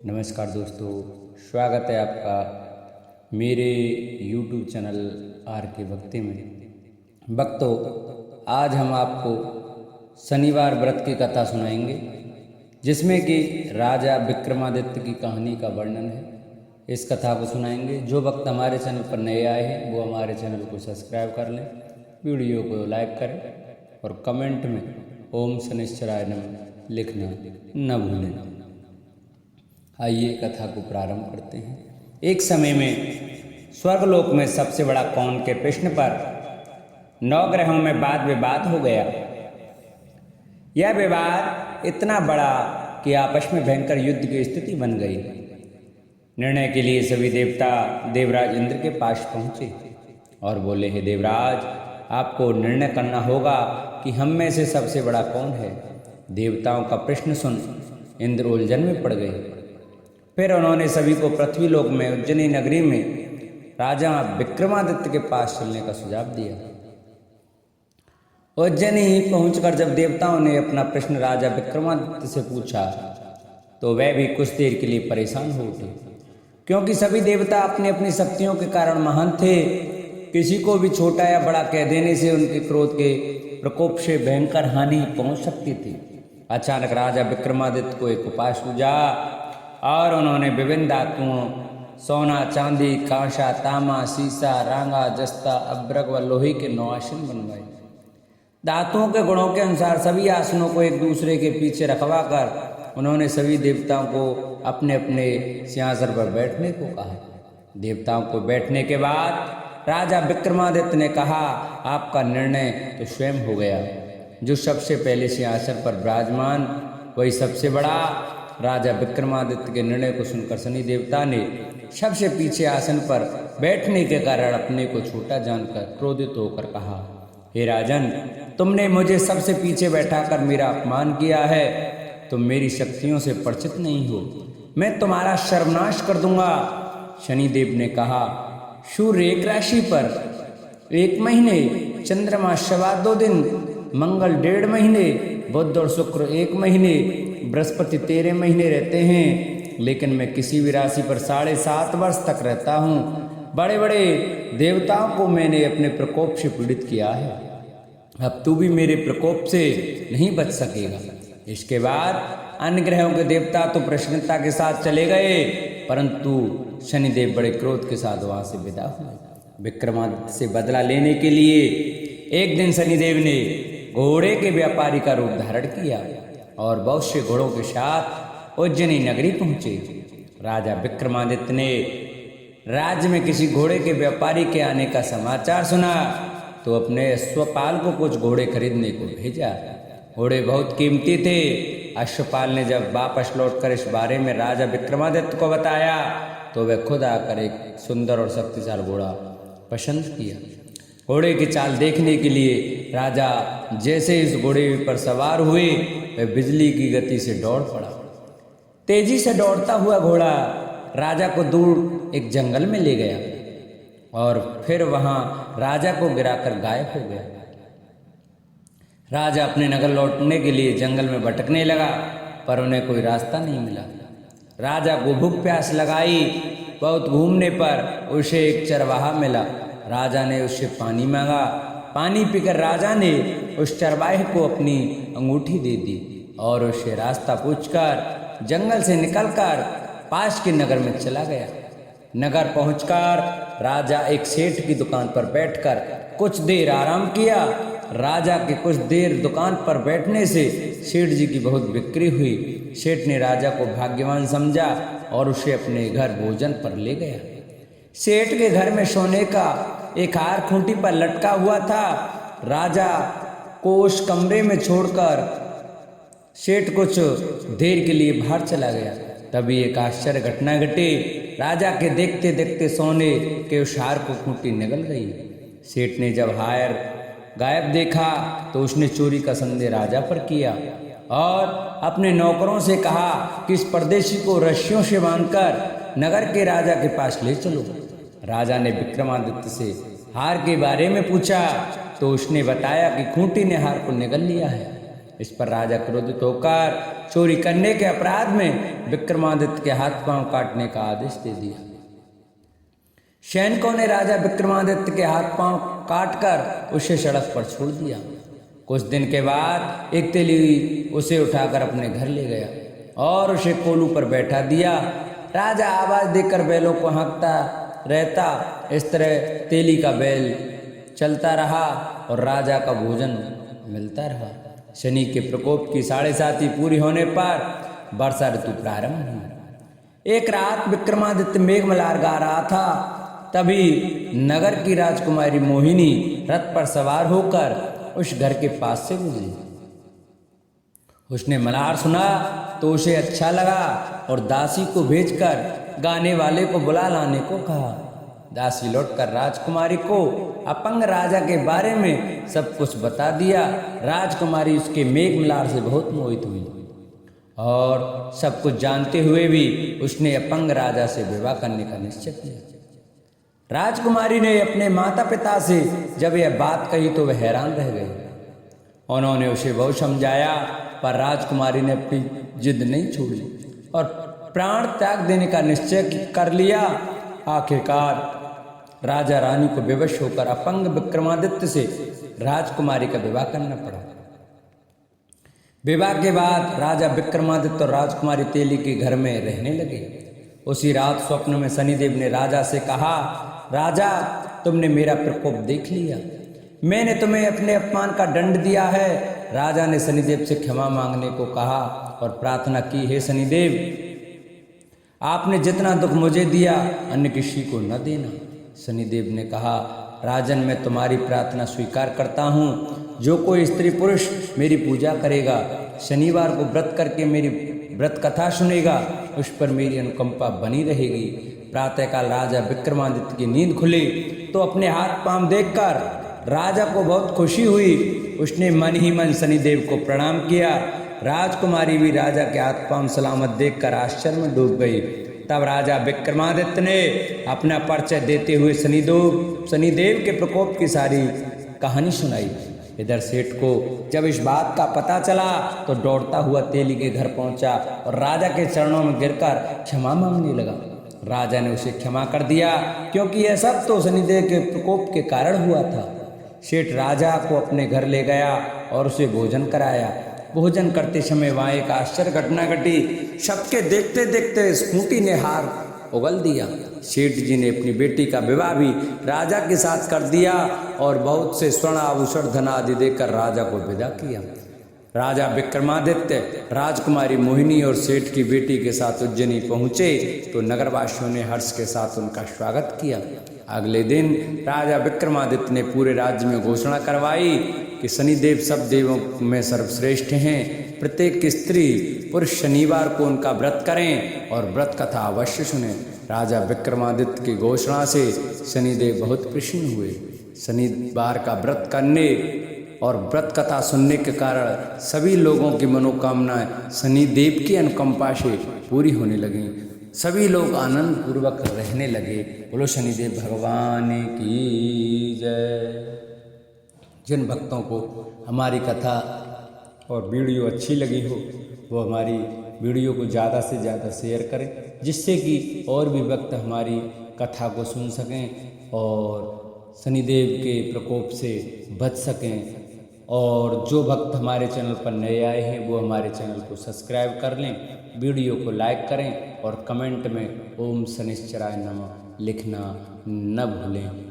नमस्कार दोस्तों, स्वागत है आपका मेरे YouTube चैनल आर के भक्ति में। भक्तों, आज हम आपको शनिवार व्रत की कथा सुनाएंगे, जिसमें कि राजा विक्रमादित्य की कहानी का वर्णन है। इस कथा को सुनाएंगे। जो भक्त हमारे चैनल पर नए आए हैं वो हमारे चैनल को सब्सक्राइब कर लें, वीडियो को लाइक करें और कमेंट में ओम शनिश्चराय नमः लिखना न भूलें। आइए कथा को प्रारंभ करते हैं। एक समय में स्वर्गलोक में सबसे बड़ा कौन के प्रश्न पर 9 ग्रहों में वाद विवाद हो गया। यह विवाद इतना बड़ा कि आपस में भयंकर युद्ध की स्थिति बन गई। निर्णय के लिए सभी देवता देवराज इंद्र के पास पहुंचे और बोले, हे देवराज, आपको निर्णय करना होगा कि हम में से सबसे बड़ा कौन है। देवताओं का प्रश्न सुन इंद्र उलझन में पड़ गए। फिर उन्होंने सभी को पृथ्वी लोक में उज्जैनी नगरी में राजा विक्रमादित्य के पास चलने का सुझाव दिया। उज्जैनी पहुंचकर जब देवताओं ने अपना प्रश्न राजा विक्रमादित्य से पूछा तो वह भी कुछ देर के लिए परेशान हो उठे, क्योंकि सभी देवता अपनी अपनी शक्तियों के कारण महान थे। किसी को भी छोटा या बड़ा कह देने से उनके क्रोध के प्रकोप से भयंकर हानि पहुंच सकती थी। अचानक राजा विक्रमादित्य को एक उपाय सूझा और उन्होंने विभिन्न धातुओं सोना, चांदी, कांसा, तांबा, सीसा, रांगा, जस्ता, अब्रक व लोहे के 9 आसन बनवाए। धातुओं के गुणों के अनुसार सभी आसनों को एक दूसरे के पीछे रखवा कर उन्होंने सभी देवताओं को अपने अपने सिंहासन पर बैठने को कहा। देवताओं को बैठने के बाद राजा विक्रमादित्य ने कहा, आपका निर्णय तो स्वयं हो गया। जो सबसे पहले सिंहासन पर विराजमान वही सबसे बड़ा। राजा विक्रमादित्य के निर्णय को सुनकर शनि देवता ने सबसे पीछे आसन पर बैठने के कारण अपने को छोटा जानकर क्रोधित होकर कहा, हे राजन, तुमने मुझे सबसे पीछे बैठाकर मेरा अपमान किया है। तुम मेरी शक्तियों से परिचित नहीं हो, मैं तुम्हारा सर्वनाश कर दूंगा। शनिदेव ने कहा, सूर्य एक राशि पर 1 महीने, चंद्रमा 2.25 दिन, मंगल 1.5 महीने, बुध और शुक्र 1 महीने, बृहस्पति 13 महीने रहते हैं, लेकिन मैं किसी भी राशि पर 7.5 वर्ष तक रहता हूँ। बड़े बड़े देवताओं को मैंने अपने प्रकोप से पीड़ित किया है। अब तू भी मेरे प्रकोप से नहीं बच सकेगा। इसके बाद अन्य ग्रहों के देवता तो प्रसन्नता के साथ चले गए, परंतु शनिदेव बड़े क्रोध के साथ वहां से विदा हुए। विक्रमादित्य से बदला लेने के लिए एक दिन शनिदेव ने घोड़े के व्यापारी का रूप धारण किया और बहुत से घोड़ों के साथ उज्जैनी नगरी पहुंचे। राजा विक्रमादित्य ने राज्य में किसी घोड़े के व्यापारी के आने का समाचार सुना तो अपने अश्वपाल को कुछ घोड़े खरीदने को भेजा। घोड़े बहुत कीमती थे। अश्वपाल ने जब वापस लौटकर इस बारे में राजा विक्रमादित्य को बताया तो वह खुद आकर एक सुंदर और शक्तिशाली घोड़ा पसंद किया। घोड़े की चाल देखने के लिए राजा जैसे इस घोड़े पर सवार हुए, वह बिजली की गति से दौड़ पड़ा। तेजी से दौड़ता हुआ घोड़ा राजा को दूर एक जंगल में ले गया और फिर वहां राजा को गिराकर गायब हो गया। राजा अपने नगर लौटने के लिए जंगल में भटकने लगा, पर उन्हें कोई रास्ता नहीं मिला। राजा को भूख प्यास लगाई। बहुत घूमने पर उसे एक चरवाहा मिला। राजा ने उससे पानी मांगा। पानी पीकर राजा ने उस चरवाहे को अपनी अंगूठी दे दी और उससे रास्ता पूछकर जंगल से निकलकर पास के नगर में चला गया। नगर पहुंचकर राजा एक सेठ की दुकान पर बैठकर कुछ देर आराम किया। राजा के कुछ देर दुकान पर बैठने से सेठ जी की बहुत बिक्री हुई। सेठ ने राजा को भाग्यवान समझा और उसे अपने घर भोजन पर ले गया। सेठ के घर में सोने का एक हार खूंटी पर लटका हुआ था। राजा को उस कमरे में छोड़कर सेठ कुछ देर के लिए बाहर चला गया। तभी एक आश्चर्य घटना घटी। राजा के देखते देखते सोने के उस हार को खूंटी निगल गई। सेठ ने जब हार गायब देखा तो उसने चोरी का संदेह राजा पर किया और अपने नौकरों से कहा कि इस परदेशी को रस्सियों से बांधकर नगर के राजा के पास ले चलो। राजा ने विक्रमादित्य से हार के बारे में पूछा तो उसने बताया कि खूंटी ने हार को निगल लिया है। इस पर राजा क्रोधित होकर चोरी करने के अपराध में विक्रमादित्य के हाथ पांव काटने का आदेश दे दिया। सैनिकों ने राजा विक्रमादित्य के हाथ पांव काटकर उसे सड़क पर छोड़ दिया। कुछ दिन के बाद एक तेली उसे उठाकर अपने घर ले गया और उसे कोलू पर बैठा दिया। राजा आवाज देकर बैलों को हाँकता रहता। इस तरह तेली का बैल चलता रहा और राजा का भोजन मिलता रहा। शनि के प्रकोप की 7.5 पूरी होने पर वर्षा ऋतु प्रारंभ हुई। एक रात विक्रमादित्य मेघमल्हार गा रहा था, तभी नगर की राजकुमारी मोहिनी रथ पर सवार होकर उस घर के पास से गुजरी। उसने मल्हार सुना तो उसे अच्छा लगा और दासी को भेजकर गाने वाले को बुला लाने को कहा। दासी लौटकर राजकुमारी को अपंग राजा के बारे में सब कुछ बता दिया। राजकुमारी उसके मेघमल्हार से बहुत मोहित हुई और सब कुछ जानते हुए भी उसने अपंग राजा से विवाह करने का निश्चय किया। राजकुमारी ने अपने माता पिता से जब यह बात कही तो वह हैरान रह गए। उन्होंने उसे बहुत समझाया पर राजकुमारी ने अपनी जिद नहीं छोड़ी और प्राण त्याग देने का निश्चय कर लिया। आखिरकार राजा रानी को विवश होकर अपंग विक्रमादित्य से राजकुमारी का विवाह करना पड़ा। विवाह के बाद राजा विक्रमादित्य और राजकुमारी तेली के घर में रहने लगे। उसी रात स्वप्न में शनिदेव ने राजा से कहा, राजा तुमने मेरा प्रकोप देख लिया, मैंने तुम्हें अपने अपमान का दंड दिया है। राजा ने शनिदेव से क्षमा मांगने को कहा और प्रार्थना की, हे शनिदेव आपने जितना दुख मुझे दिया अन्य किसी को न देना। शनिदेव ने कहा, राजन मैं तुम्हारी प्रार्थना स्वीकार करता हूँ। जो कोई स्त्री पुरुष मेरी पूजा करेगा, शनिवार को व्रत करके मेरी व्रत कथा सुनेगा, उस पर मेरी अनुकंपा बनी रहेगी। प्रातःकाल राजा विक्रमादित्य की नींद खुली तो अपने हाथ पांव देखकर राजा को बहुत खुशी हुई। उसने मन ही मन शनिदेव को प्रणाम किया। राजकुमारी भी राजा के हाथ पांव सलामत देखकर आश्चर्य में डूब गई। तब राजा विक्रमादित्य ने अपना परिचय देते हुए शनिदेव के प्रकोप की सारी कहानी सुनाई। इधर सेठ को जब इस बात का पता चला तो दौड़ता हुआ तेली के घर पहुंचा और राजा के चरणों में गिरकर क्षमा मांगने लगा। राजा ने उसे क्षमा कर दिया क्योंकि यह सब तो शनिदेव के प्रकोप के कारण हुआ था। सेठ राजा को अपने घर ले गया और उसे भोजन कराया। भोजन करते समय वहाँ एक आश्चर्य घटना घटी। सबके देखते देखते स्कूटी ने हार उगल दिया। सेठ जी ने अपनी बेटी का विवाह भी राजा के साथ कर दिया और बहुत से स्वर्ण आभूषण धन आदि देकर राजा को विदा किया। राजा विक्रमादित्य राजकुमारी मोहिनी और सेठ की बेटी के साथ उज्जैनी पहुँचे तो नगरवासियों ने हर्ष के साथ उनका स्वागत किया। अगले दिन राजा विक्रमादित्य ने पूरे राज्य में घोषणा करवाई कि शनिदेव सब देवों में सर्वश्रेष्ठ हैं। प्रत्येक स्त्री पुरुष शनिवार को उनका व्रत करें और व्रत कथा अवश्य सुनें। राजा विक्रमादित्य की घोषणा से शनिदेव बहुत प्रसन्न हुए। शनिवार का व्रत करने और व्रत कथा सुनने के कारण सभी लोगों की मनोकामनाएं शनिदेव की अनुकंपा से पूरी होने लगीं। सभी लोग आनंद पूर्वक रहने लगे। बोलो शनिदेव भगवान की जय। जिन भक्तों को हमारी कथा और वीडियो अच्छी लगी हो वो हमारी वीडियो को ज़्यादा से ज़्यादा शेयर करें, जिससे कि और भी भक्त हमारी कथा को सुन सकें और शनिदेव के प्रकोप से बच सकें। और जो भक्त हमारे चैनल पर नए आए हैं वो हमारे चैनल को सब्सक्राइब कर लें, वीडियो को लाइक करें और कमेंट में ओम शनिश्चराय नमः लिखना न भूलें।